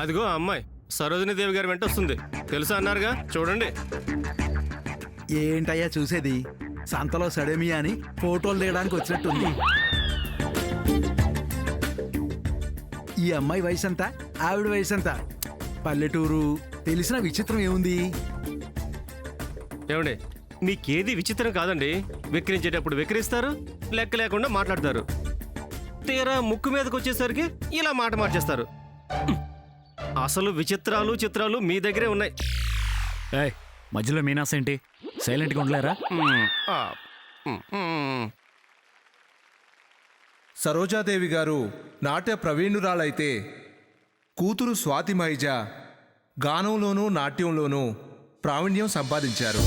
అదిగో ఆ అమ్మాయి సరోజిని దేవి గారి వెంట వస్తుంది. తెలుసా అన్నారుగా, చూడండి. ఏంటయ్యా చూసేది? సంతలో సడేమియా అని ఫోటోలు దిగడానికి వచ్చినట్టుంది. ఈ అమ్మాయి వయసు ఎంత, ఆవిడ వయసు ఎంత? పల్లెటూరు, తెలిసిన విచిత్రం ఏముంది? ఏమండి, మీకేది విచిత్రం కాదండి. వెక్కిరించేటప్పుడు వెక్కిరిస్తారు, లెక్క లేకుండా మాట్లాడతారు. తీరా ముక్కు మీదకి వచ్చేసరికి ఇలా మాట మార్చేస్తారు. అసలు విచిత్రాలు చిత్రాలు మీ దగ్గరే ఉన్నాయి. ఏయ్, మధ్యలో మీనాస్ ఏంటి? సైలెంట్గా ఉండలేరా? సరోజాదేవి గారు నాట్య ప్రవీణురాలైతే కూతురు స్వాతి మైజా గానంలోనూ నాట్యంలోనూ ప్రావీణ్యం సంపాదించారు.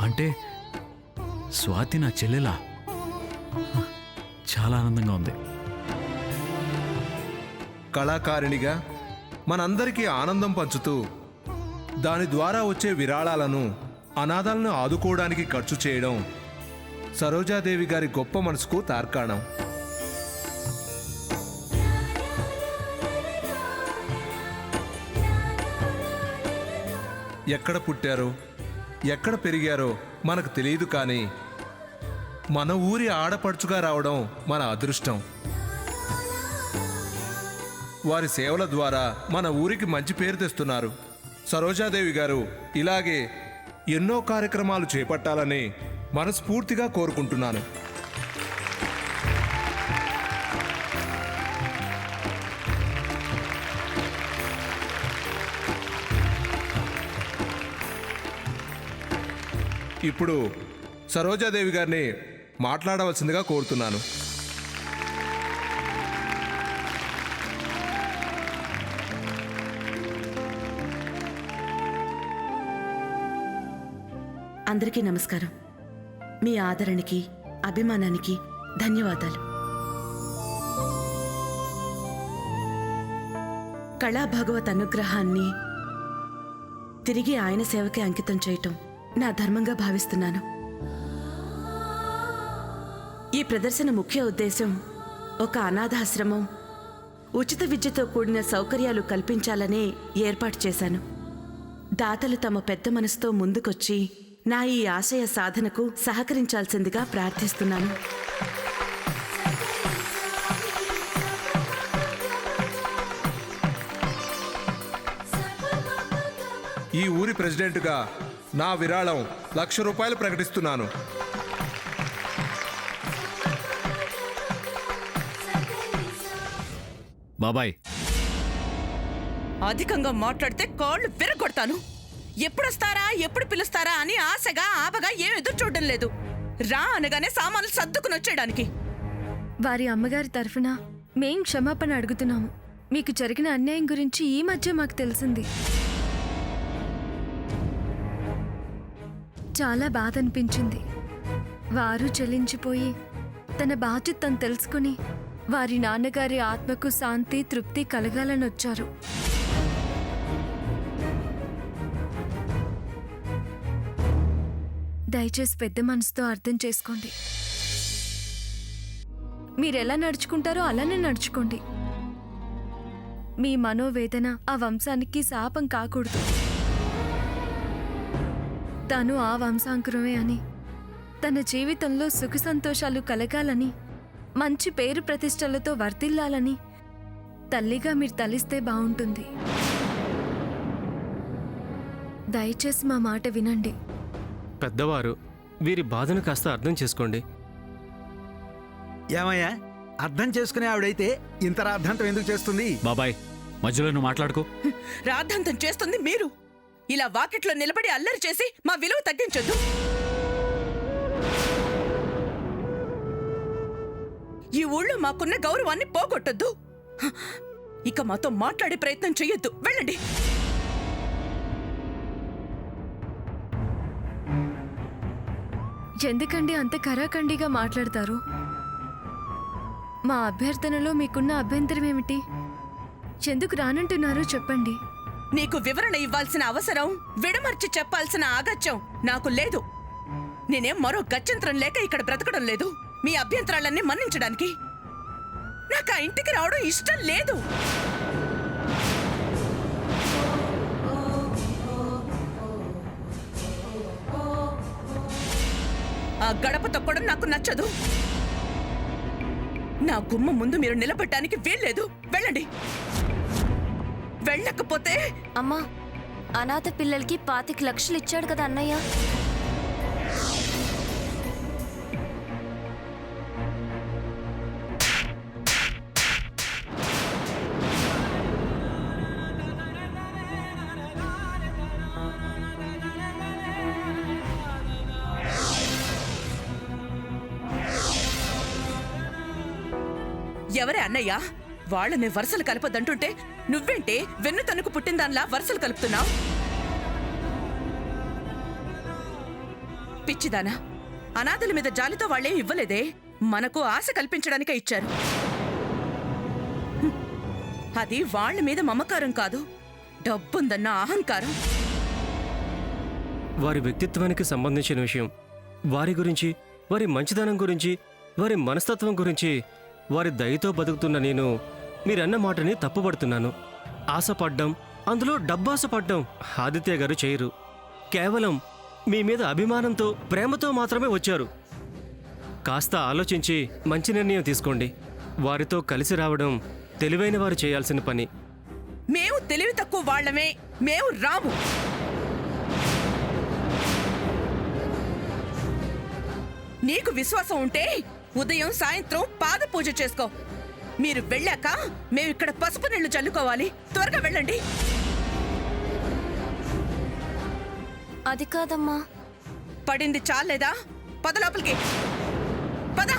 అంటే స్వాతి నా చెల్లెలా? చాలా ఆనందంగా ఉంది. కళాకారిణిగా మనందరికీ ఆనందం పంచుతూ దాని ద్వారా వచ్చే విరాళాలను అనాథాలను ఆదుకోవడానికి ఖర్చు చేయడం సరోజాదేవి గారి గొప్ప మనసుకు తార్కాణం. ఎక్కడ పుట్టారో ఎక్కడ పెరిగారో మనకు తెలియదు, కానీ మన ఊరి ఆడపడుచుగా రావడం మన అదృష్టం. వారి సేవల ద్వారా మన ఊరికి మంచి పేరు తెస్తున్నారు. సరోజాదేవి గారు ఇలాగే ఎన్నో కార్యక్రమాలు చేపట్టాలని మనస్ఫూర్తిగా కోరుకుంటున్నాను. ఇప్పుడు సరోజాదేవి గారిని మాట్లాడవలసిందిగా కోరుతున్నాను. అందరికీ నమస్కారం. మీ ఆదరణకి, అభిమానానికి ధన్యవాదాలు. కళా భగవత్ అనుగ్రహాన్ని తిరిగి ఆయన సేవకి అంకితం చేయటం నా ధర్మంగా భావిస్తున్నాను. ఈ ప్రదర్శన ముఖ్య ఉద్దేశం ఒక అనాథాశ్రమం, ఉచిత విద్యతో కూడిన సౌకర్యాలు కల్పించాలనే ఏర్పాటు చేశాను. దాతలు తమ పెద్ద మనసుతో ముందుకొచ్చి నా ఈ ఆశయ సాధనకు సహకరించాల్సిందిగా ప్రార్థిస్తున్నాను. ఈ ఊరి ప్రెసిడెంట్గా నా విరాళం 1,00,000 రూపాయలు ప్రకటిస్తున్నాను. బాబాయ్, అధికంగా మాట్లాడితే కాళ్ళు విరగొడతాను. ఎప్పుడొస్తారా ఎప్పుడు పిలుస్తారా అని ఆశగా ఆపగా ఏం ఎదురు చూడడం లేదు. రా అనగానే సామాన్లు సర్దుకుని వచ్చేయడానికి. వారి అమ్మగారి తరఫున మేం క్షమాపణ అడుగుతున్నాము. మీకు జరిగిన అన్యాయం గురించి ఈ మధ్య మాకు తెలిసింది. చాలా బాధ అనిపించింది. వారు చెల్లించిపోయి తన బాధ్యత తను తెలుసుకుని వారి నాన్నగారి ఆత్మకు శాంతి తృప్తి కలగాలని వచ్చారు. దయచేసి పెద్ద మనసుతో అర్థం చేసుకోండి. మీరెలా నడుచుకుంటారో అలానే నడుచుకోండి. మీ మనోవేదన ఆ వంశానికి శాపం కాకూడదు. తాను ఆ వంశాంకురమే అని, తన జీవితంలో సుఖ సంతోషాలు కలగాలని, మంచి పేరు ప్రతిష్టలతో వర్ధిల్లాలని తల్లిగా మీరు తలిస్తే బాగుంటుంది. దయచేసి మా మాట వినండి. పెద్దవారు, వీరి బాధను కాస్త అర్థం చేసుకోండి. ఏమయ్యా, అర్థం చేసుకునే ఆవిడైతే ఇంత రాద్ధాంతం ఎందుకు చేస్తుంది? బాబాయ్, మధ్యలో నువ్వు మాట్లాడుకో. రాద్ధాంతం చేస్తుంది మీరు. ఇలా వాకిట్లో నిలబడి అల్లరి చేసి మా విలువ తగ్గించొద్దు. ఈ ఊళ్ళో మాకున్న గౌరవాన్ని పోగొట్టొద్దు. ఇక మాతో మాట్లాడే ప్రయత్నం చెయ్యొద్దు. వెళ్ళండి. ఎందుకండి అంత కరాఖండిగా మాట్లాడతారు? మా అభ్యర్థనలో మీకున్న అభ్యంతరం ఏమిటి? ఎందుకు రానంటున్నారో చెప్పండి. నీకు వివరణ ఇవ్వాల్సిన అవసరం, విడమర్చి చెప్పాల్సిన ఆగత్యం నాకు లేదు. నేనేం మరో గత్యంతరం లేక ఇక్కడ బ్రతకడం లేదు మీ అభ్యంతరాలన్నీ మన్నించడానికి. నాకు ఆ ఇంటికి రావడం ఇష్టం లేదు. ఆ గడప తొక్కడం నాకు నచ్చదు. నా గుమ్మ ముందు మీరు నిలబడటానికి వీల్లేదు. వెళ్ళండి. వెళ్ళకపోతే అమ్మా, అనాథ పిల్లలకి 25 లక్షలు ఇచ్చాడు కదా అన్నయ్య. ఎవరే అన్నయ్య? వాళ్ళని వరుసలు కలపొద్దంటుంటే నువ్వేంటే వెన్ను తనకు పుట్టిందాన్లా వరుసలు కలుపుతున్నావు? పిచ్చిదానా, అనాథల మీద జాలితో వాళ్ళేం ఇవ్వలేదే, మనకు ఆశ కల్పించడానికే ఇచ్చారు. హ్మ్. అది వాళ్ళ మీద మమకారం కాదు, డబ్బుందన్న అహంకారం. వారి వ్యక్తిత్వానికి సంబంధించిన విషయం, వారి గురించి, వారి మంచితనం గురించి, వారి మనస్తత్వం గురించి, వారి దయతో బతుకుతున్న నేను మీరన్న మాటని తప్పుపడుతున్నాను. ఆశపడ్డం, అందులో డబ్బాసపడ్డం ఆదిత్య గారు చేయరు. కేవలం మీ మీద అభిమానంతో, ప్రేమతో మాత్రమే వచ్చారు. కాస్త ఆలోచించి మంచి నిర్ణయం తీసుకోండి. వారితో కలిసి రావడం తెలివైన వారు చేయాల్సిన పని. మేము తెలివి తక్కువ వాళ్ళమే, మేము రాము. నీకు విశ్వాసం ఉంటే ఉదయం సాయంత్రం పాద పూజ చేసుకో. మీరు వెళ్ళాక మేమిక్కడ పసుపు నీళ్లు చల్లుకోవాలి. త్వరగా వెళ్ళండి. అది కాదమ్మా. పడింది చాలేదా? పద లోపలికి పద.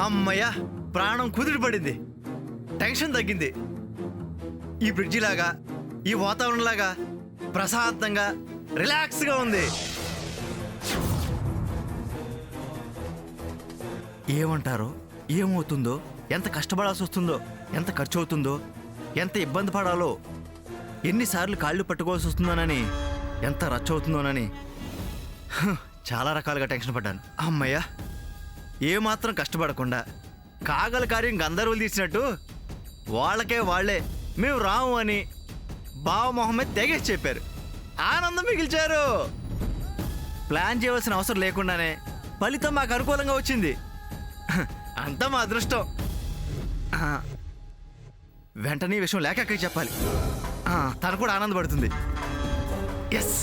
అమ్మయ్య, ప్రాణం కుదిరి పడింది. టెన్షన్ తగ్గింది. ఈ బ్రిడ్జి లాగా, ఈ వాతావరణం లాగా ప్రశాంతంగా, రిలాక్స్గా ఉంది. ఏమంటారో, ఏమవుతుందో, ఎంత కష్టపడాల్సి వస్తుందో, ఎంత ఖర్చు అవుతుందో, ఎంత ఇబ్బంది పడాలో, ఎన్నిసార్లు కాళ్ళు పట్టుకోవాల్సి వస్తుందోనని, ఎంత రచ్చ అవుతుందోనని చాలా రకాలుగా టెన్షన్ పడ్డాను. అమ్మయ్య, ఏమాత్రం కష్టపడకుండా కాగల కార్యం గంధర్వులు తీసినట్టు వాళ్ళకే వాళ్లే మేము రాము అని బావ మొహమ్మద్ తెగేసి చెప్పారు. ఆనందం మిగిల్చారు. ప్లాన్ చేయవలసిన అవసరం లేకుండానే ఫలితం మాకు అనుకూలంగా వచ్చింది. అంతా మా అదృష్టం. వెంటనే ఈ విషయం లేక చెప్పాలి. తను కూడా ఆనందపడుతుంది. ఎస్.